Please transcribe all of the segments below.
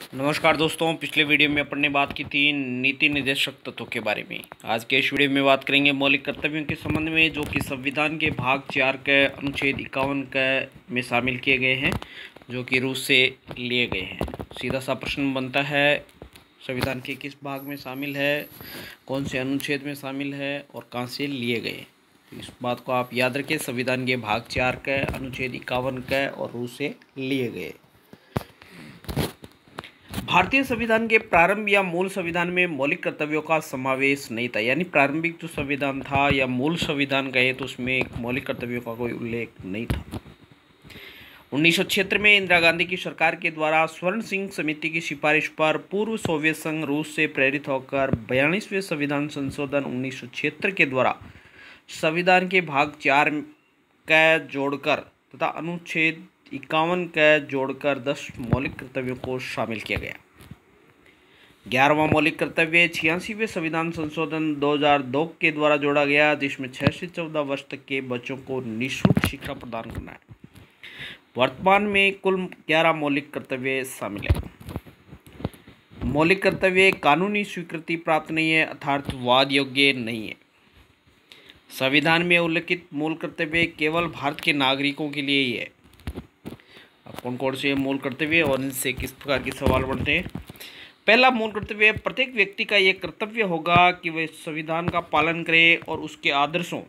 नमस्कार दोस्तों, पिछले वीडियो में अपन ने बात की थी नीति निर्देशक तत्वों के बारे में। आज के इस वीडियो में बात करेंगे मौलिक कर्तव्यों के संबंध में, जो कि संविधान के भाग 4 के अनुच्छेद 51 के में शामिल किए गए हैं, जो कि रूस से लिए गए हैं। सीधा सा प्रश्न बनता है, संविधान के किस भाग में शामिल है, कौन से अनुच्छेद में शामिल है और कहाँ से लिए गए। इस बात को आप याद रखें, संविधान के भाग 4 के अनुच्छेद 51 के और रूस से लिए गए। भारतीय संविधान के प्रारंभ या मूल संविधान में मौलिक कर्तव्यों का समावेश नहीं था, यानी प्रारंभिक जो संविधान था या मूल संविधान कहे तो उसमें मौलिक कर्तव्यों का कोई उल्लेख नहीं था। 1976 में इंदिरा गांधी की सरकार के द्वारा स्वर्ण सिंह समिति की सिफारिश पर पूर्व सोवियत संघ रूस से प्रेरित होकर 42वें संविधान संशोधन 1976 के द्वारा संविधान के भाग 4 का जोड़कर तथा अनुच्छेद 51 का जोड़कर 10 मौलिक कर्तव्यों को शामिल किया गया। 11वां मौलिक कर्तव्य 86वें संविधान संशोधन 2002 के द्वारा जोड़ा गया, जिसमें 6 से 14 वर्ष तक के बच्चों को निःशुल्क शिक्षा प्रदान करना है। वर्तमान में कुल 11 मौलिक कर्तव्य शामिल है। मौलिक कर्तव्य कानूनी स्वीकृति प्राप्त नहीं है, अर्थात वाद योग्य नहीं है। संविधान में उल्लिखित मूल कर्तव्य केवल भारत के नागरिकों के लिए ही है। अब कौन कौन से मूल कर्तव्य और इनसे किस प्रकार के सवाल बनते हैं। पहला मूल कर्तव्य, प्रत्येक व्यक्ति का यह कर्तव्य होगा कि वह संविधान का पालन करे और उसके आदर्शों,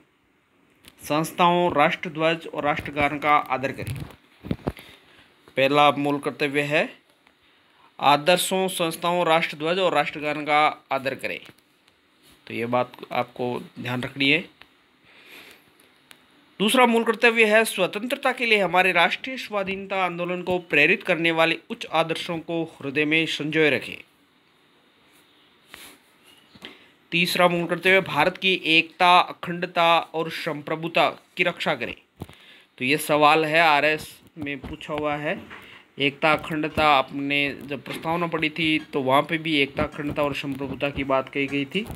संस्थाओं, राष्ट्रध्वज और राष्ट्रगान का आदर करे। पहला मूल कर्तव्य है आदर्शों, संस्थाओं, राष्ट्रध्वज और राष्ट्रगान का आदर करे। तो ये बात आपको ध्यान रखनी है। दूसरा मूल कर्तव्य है स्वतंत्रता के लिए हमारे राष्ट्रीय स्वाधीनता आंदोलन को प्रेरित करने वाले उच्च आदर्शों को हृदय में संजोए रखें। तीसरा मूल कर्तव्य भारत की एकता, अखंडता और संप्रभुता की रक्षा करें। तो ये सवाल है, आरएस में पूछा हुआ है। एकता, अखंडता, आपने जब प्रस्तावना पढ़ी थी तो वहाँ पे भी एकता, अखंडता और संप्रभुता की बात कही गई थी।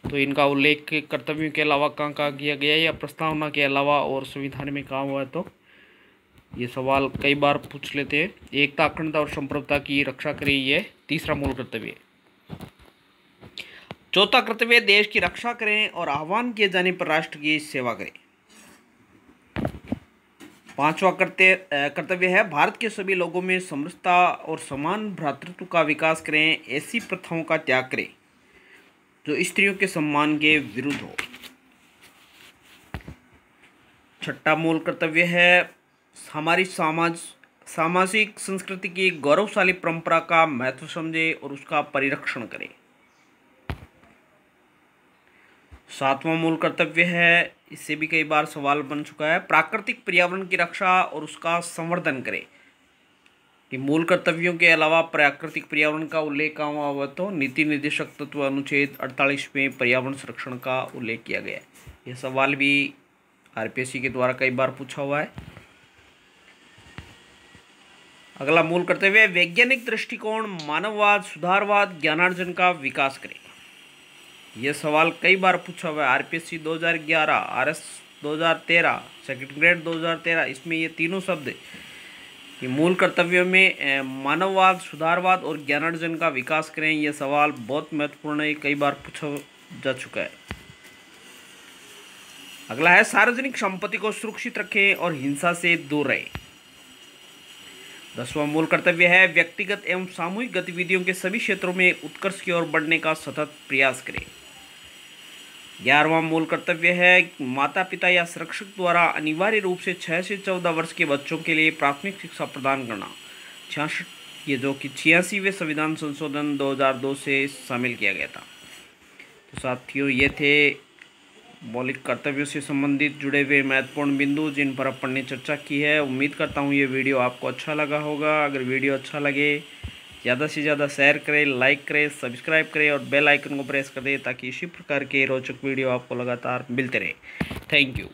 तो इनका उल्लेख कर्तव्यों के अलावा कहाँ कहाँ किया गया है, या प्रस्तावना के अलावा और संविधान में कहाँ हुआ है। तो ये सवाल कई बार पूछ लेते हैं। एकता, अखंडता और संप्रभुता की रक्षा करें, ये तीसरा मूल कर्तव्य। चौथा कर्तव्य देश की रक्षा करें और आह्वान किए जाने पर राष्ट्र की सेवा करें। पांचवा कर्तव्य है भारत के सभी लोगों में समरसता और समान भ्रातृत्व का विकास करें, ऐसी प्रथाओं का त्याग करें जो स्त्रियों के सम्मान के विरुद्ध हो। छठा मूल कर्तव्य है हमारी सामाजिक संस्कृति की गौरवशाली परंपरा का महत्व समझे और उसका परिरक्षण करें। सातवां मूल कर्तव्य है, इससे भी कई बार सवाल बन चुका है, प्राकृतिक पर्यावरण की रक्षा और उसका संवर्धन करें। कि मूल कर्तव्यों के अलावा प्राकृतिक पर्यावरण का उल्लेख कहाँ हुआ हुआ, तो नीति निर्देशक तत्व अनुच्छेद 48 में पर्यावरण संरक्षण का उल्लेख किया गया है। यह सवाल भी आरपीएससी के द्वारा कई बार पूछा हुआ है। अगला मूल कर्तव्य वैज्ञानिक दृष्टिकोण, मानववाद, सुधारवाद, ज्ञानार्जन का विकास करें। यह सवाल कई बार पूछा हुआ है। आरपीएससी 2011, आरएस 2013, सेकंड ग्रेड 2013, इसमें ये तीनों शब्द कि मूल कर्तव्यों में मानववाद, सुधारवाद और ज्ञानार्जन का विकास करें। यह सवाल बहुत महत्वपूर्ण है, कई बार पूछा जा चुका है। अगला है सार्वजनिक संपत्ति को सुरक्षित रखें और हिंसा से दूर रहें। 10वां मूल कर्तव्य है व्यक्तिगत एवं सामूहिक गतिविधियों के सभी क्षेत्रों में उत्कर्ष की ओर बढ़ने का सतत प्रयास करें। 11वां मूल कर्तव्य है माता पिता या शिक्षक द्वारा अनिवार्य रूप से 6 से 14 वर्ष के बच्चों के लिए प्राथमिक शिक्षा प्रदान करना। 66 ये जो कि 86वें संविधान संशोधन 2002 से शामिल किया गया था। तो साथियों, ये थे मौलिक कर्तव्यों से संबंधित जुड़े हुए महत्वपूर्ण बिंदु जिन पर अपन ने चर्चा की है। उम्मीद करता हूँ ये वीडियो आपको अच्छा लगा होगा। अगर वीडियो अच्छा लगे ज़्यादा से ज़्यादा शेयर करें, लाइक करें, सब्सक्राइब करें और बेल आइकन को प्रेस कर दें, ताकि इसी प्रकार के रोचक वीडियो आपको लगातार मिलते रहे। Thank you.